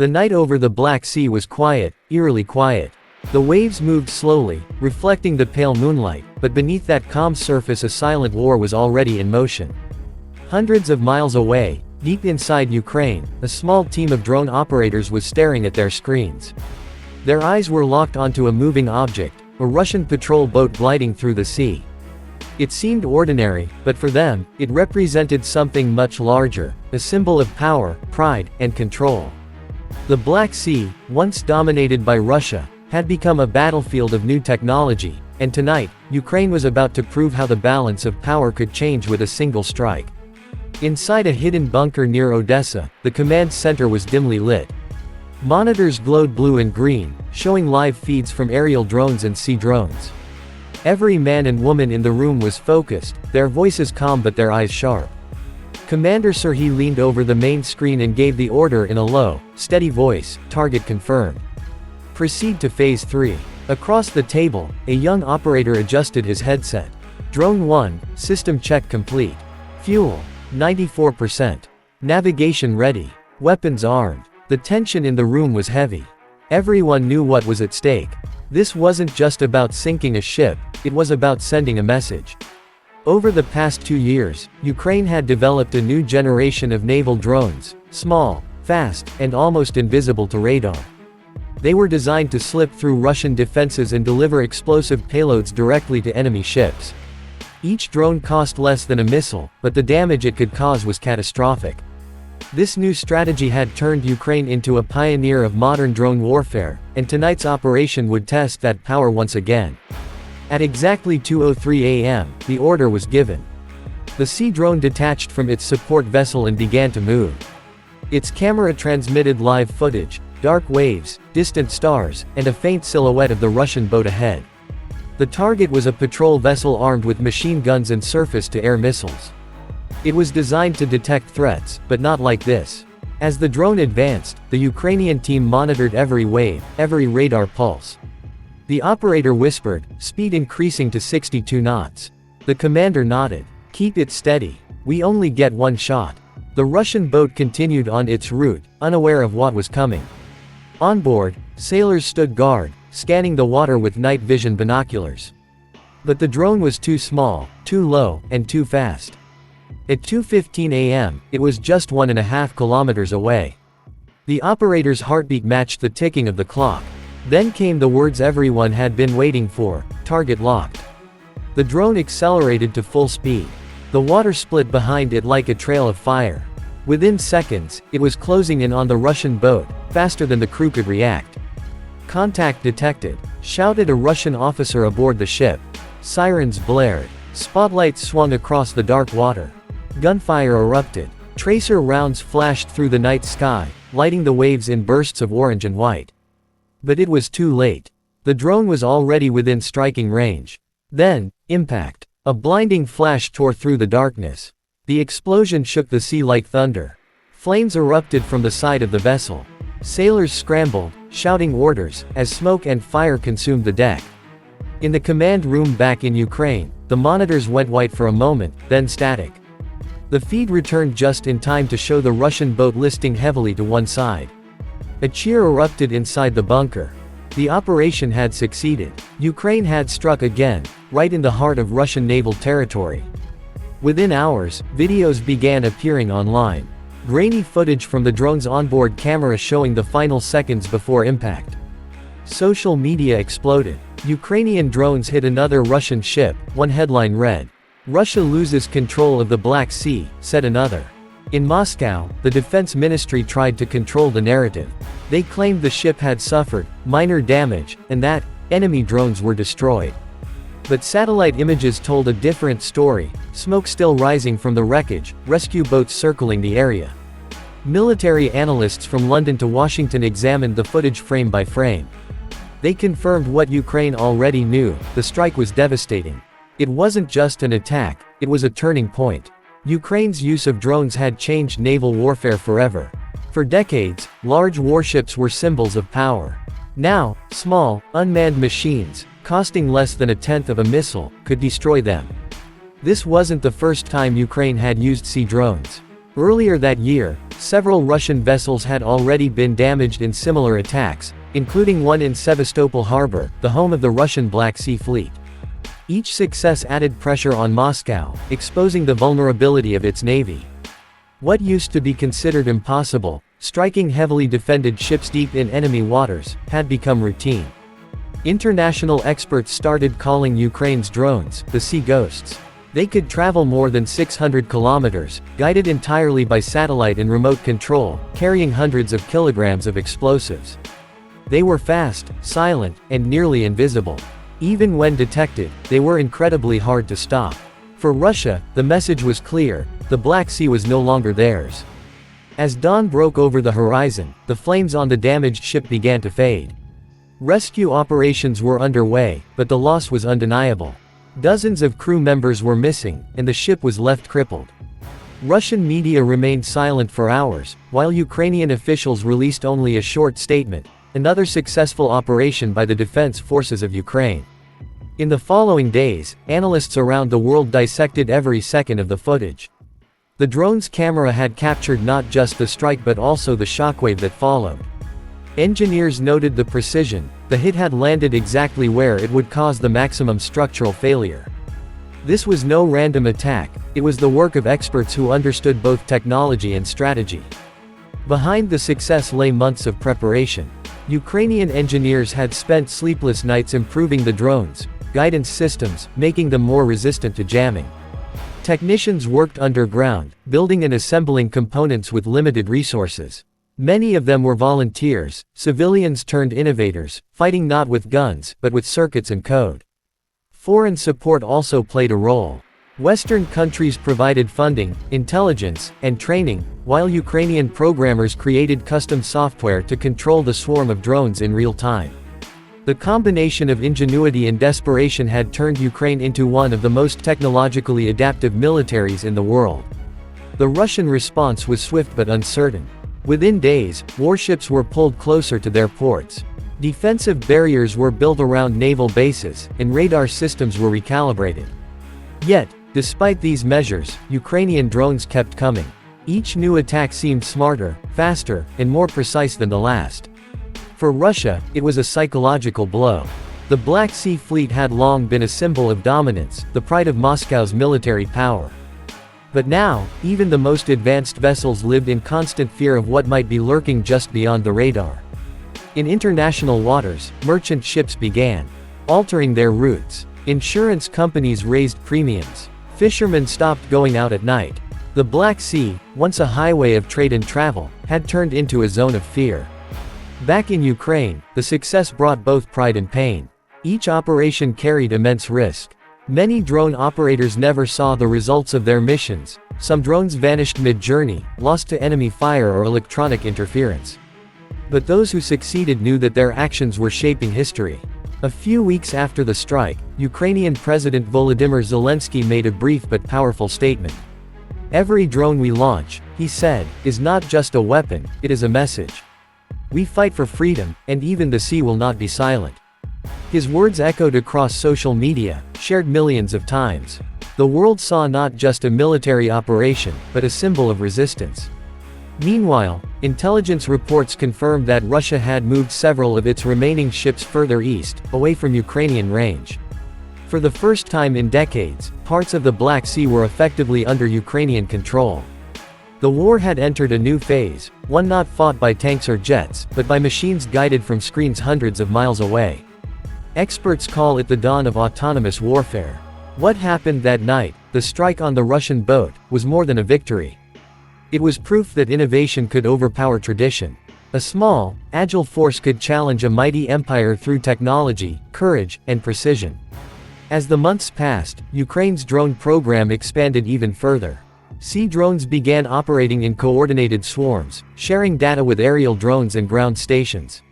The night over the Black Sea was quiet, eerily quiet. The waves moved slowly, reflecting the pale moonlight, but beneath that calm surface a silent war was already in motion. Hundreds of miles away, deep inside Ukraine, a small team of drone operators was staring at their screens. Their eyes were locked onto a moving object, a Russian patrol boat gliding through the sea. It seemed ordinary, but for them, it represented something much larger, a symbol of power, pride, and control. The Black Sea, once dominated by Russia, had become a battlefield of new technology, and tonight, Ukraine was about to prove how the balance of power could change with a single strike. Inside a hidden bunker near Odessa, the command center was dimly lit. Monitors glowed blue and green, showing live feeds from aerial drones and sea drones. Every man and woman in the room was focused, their voices calm but their eyes sharp. Commander Serhiy leaned over the main screen and gave the order in a low, steady voice, "Target confirmed. Proceed to Phase 3. Across the table, a young operator adjusted his headset. Drone 1, system check complete. Fuel, 94%. Navigation ready. Weapons armed. The tension in the room was heavy. Everyone knew what was at stake. This wasn't just about sinking a ship, it was about sending a message. Over the past 2 years, Ukraine had developed a new generation of naval drones, small, fast, and almost invisible to radar. They were designed to slip through Russian defenses and deliver explosive payloads directly to enemy ships. Each drone cost less than a missile, but the damage it could cause was catastrophic. This new strategy had turned Ukraine into a pioneer of modern drone warfare, and tonight's operation would test that power once again. At exactly 2:03 a.m., the order was given. The sea drone detached from its support vessel and began to move. Its camera transmitted live footage, dark waves, distant stars, and a faint silhouette of the Russian boat ahead. The target was a patrol vessel armed with machine guns and surface-to-air missiles. It was designed to detect threats, but not like this. As the drone advanced, the Ukrainian team monitored every wave, every radar pulse. The operator whispered, speed increasing to 62 knots. The commander nodded. Keep it steady. We only get one shot. The Russian boat continued on its route, unaware of what was coming. On board, sailors stood guard, scanning the water with night vision binoculars. But the drone was too small, too low, and too fast. At 2:15 a.m., it was just 1.5 kilometers away. The operator's heartbeat matched the ticking of the clock. Then came the words everyone had been waiting for, target locked. The drone accelerated to full speed. The water split behind it like a trail of fire. Within seconds, it was closing in on the Russian boat, faster than the crew could react. Contact detected, shouted a Russian officer aboard the ship. Sirens blared. Spotlights swung across the dark water. Gunfire erupted. Tracer rounds flashed through the night sky, lighting the waves in bursts of orange and white. But it was too late. The drone was already within striking range. Then, impact. A blinding flash tore through the darkness. The explosion shook the sea like thunder. Flames erupted from the side of the vessel. Sailors scrambled, shouting orders, as smoke and fire consumed the deck. In the command room back in Ukraine, the monitors went white for a moment, then static. The feed returned just in time to show the Russian boat listing heavily to one side. A cheer erupted inside the bunker. The operation had succeeded. Ukraine had struck again, right in the heart of Russian naval territory. Within hours, videos began appearing online. Grainy footage from the drone's onboard camera showing the final seconds before impact. Social media exploded. Ukrainian drones hit another Russian ship, one headline read, "Russia loses control of the Black Sea," said another. In Moscow, the defense ministry tried to control the narrative. They claimed the ship had suffered minor damage, and that enemy drones were destroyed. But satellite images told a different story, smoke still rising from the wreckage, rescue boats circling the area. Military analysts from London to Washington examined the footage frame by frame. They confirmed what Ukraine already knew: the strike was devastating. It wasn't just an attack, it was a turning point. Ukraine's use of drones had changed naval warfare forever. For decades, large warships were symbols of power. Now, small, unmanned machines, costing less than a tenth of a missile, could destroy them. This wasn't the first time Ukraine had used sea drones. Earlier that year, several Russian vessels had already been damaged in similar attacks, including one in Sevastopol harbor, the home of the Russian Black Sea Fleet. Each success added pressure on Moscow, exposing the vulnerability of its navy. What used to be considered impossible, striking heavily defended ships deep in enemy waters, had become routine. International experts started calling Ukraine's drones the sea ghosts. They could travel more than 600 kilometers, guided entirely by satellite and remote control, carrying hundreds of kilograms of explosives. They were fast, silent, and nearly invisible. Even when detected, they were incredibly hard to stop. For Russia, the message was clear: the Black Sea was no longer theirs. As dawn broke over the horizon, the flames on the damaged ship began to fade. Rescue operations were underway, but the loss was undeniable. Dozens of crew members were missing, and the ship was left crippled. Russian media remained silent for hours, while Ukrainian officials released only a short statement: another successful operation by the defense forces of Ukraine. In the following days, analysts around the world dissected every second of the footage. The drone's camera had captured not just the strike but also the shockwave that followed. Engineers noted the precision: the hit had landed exactly where it would cause the maximum structural failure. This was no random attack, it was the work of experts who understood both technology and strategy. Behind the success lay months of preparation. Ukrainian engineers had spent sleepless nights improving the drones' guidance systems, making them more resistant to jamming. Technicians worked underground, building and assembling components with limited resources. Many of them were volunteers, civilians turned innovators, fighting not with guns, but with circuits and code. Foreign support also played a role. Western countries provided funding, intelligence, and training, while Ukrainian programmers created custom software to control the swarm of drones in real time. The combination of ingenuity and desperation had turned Ukraine into one of the most technologically adaptive militaries in the world. The Russian response was swift but uncertain. Within days, warships were pulled closer to their ports. Defensive barriers were built around naval bases, and radar systems were recalibrated. Yet, despite these measures, Ukrainian drones kept coming. Each new attack seemed smarter, faster, and more precise than the last. For Russia, it was a psychological blow. The Black Sea Fleet had long been a symbol of dominance, the pride of Moscow's military power. But now, even the most advanced vessels lived in constant fear of what might be lurking just beyond the radar. In international waters, merchant ships began altering their routes. Insurance companies raised premiums. Fishermen stopped going out at night. The Black Sea, once a highway of trade and travel, had turned into a zone of fear. Back in Ukraine, the success brought both pride and pain. Each operation carried immense risk. Many drone operators never saw the results of their missions. Some drones vanished mid-journey, lost to enemy fire or electronic interference. But those who succeeded knew that their actions were shaping history. A few weeks after the strike, Ukrainian President Volodymyr Zelensky made a brief but powerful statement. "Every drone we launch," he said, "is not just a weapon, it is a message. We fight for freedom, and even the sea will not be silent." His words echoed across social media, shared millions of times. The world saw not just a military operation, but a symbol of resistance. Meanwhile, intelligence reports confirmed that Russia had moved several of its remaining ships further east, away from Ukrainian range. For the first time in decades, parts of the Black Sea were effectively under Ukrainian control. The war had entered a new phase, one not fought by tanks or jets, but by machines guided from screens hundreds of miles away. Experts call it the dawn of autonomous warfare. What happened that night, the strike on the Russian boat, was more than a victory. It was proof that innovation could overpower tradition. A small, agile force could challenge a mighty empire through technology, courage, and precision. As the months passed, Ukraine's drone program expanded even further. Sea drones began operating in coordinated swarms, sharing data with aerial drones and ground stations.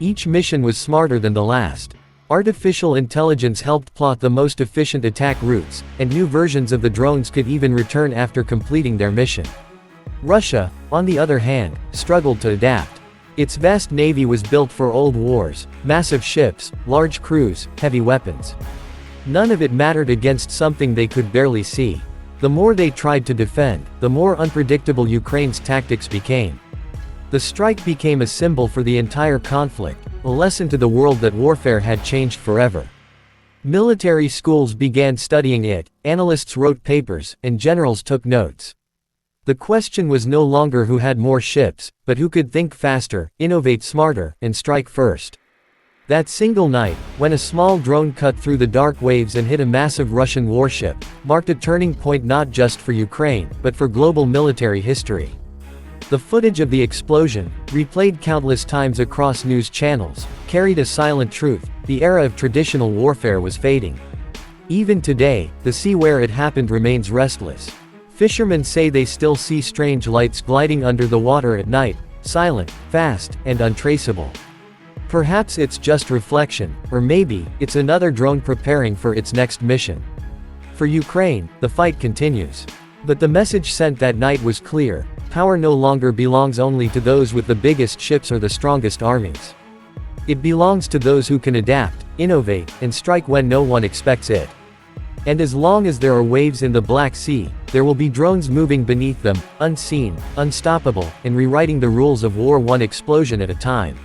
Each mission was smarter than the last. Artificial intelligence helped plot the most efficient attack routes, and new versions of the drones could even return after completing their mission. Russia, on the other hand, struggled to adapt. Its vast navy was built for old wars: massive ships, large crews, heavy weapons. None of it mattered against something they could barely see. The more they tried to defend, the more unpredictable Ukraine's tactics became. The strike became a symbol for the entire conflict, a lesson to the world that warfare had changed forever. Military schools began studying it, analysts wrote papers, and generals took notes. The question was no longer who had more ships, but who could think faster, innovate smarter, and strike first. That single night, when a small drone cut through the dark waves and hit a massive Russian warship, marked a turning point not just for Ukraine, but for global military history. The footage of the explosion, replayed countless times across news channels, carried a silent truth: the era of traditional warfare was fading. Even today, the sea where it happened remains restless. Fishermen say they still see strange lights gliding under the water at night, silent, fast, and untraceable. Perhaps it's just reflection, or maybe, it's another drone preparing for its next mission. For Ukraine, the fight continues. But the message sent that night was clear: power no longer belongs only to those with the biggest ships or the strongest armies. It belongs to those who can adapt, innovate, and strike when no one expects it. And as long as there are waves in the Black Sea, there will be drones moving beneath them, unseen, unstoppable, and rewriting the rules of war one explosion at a time.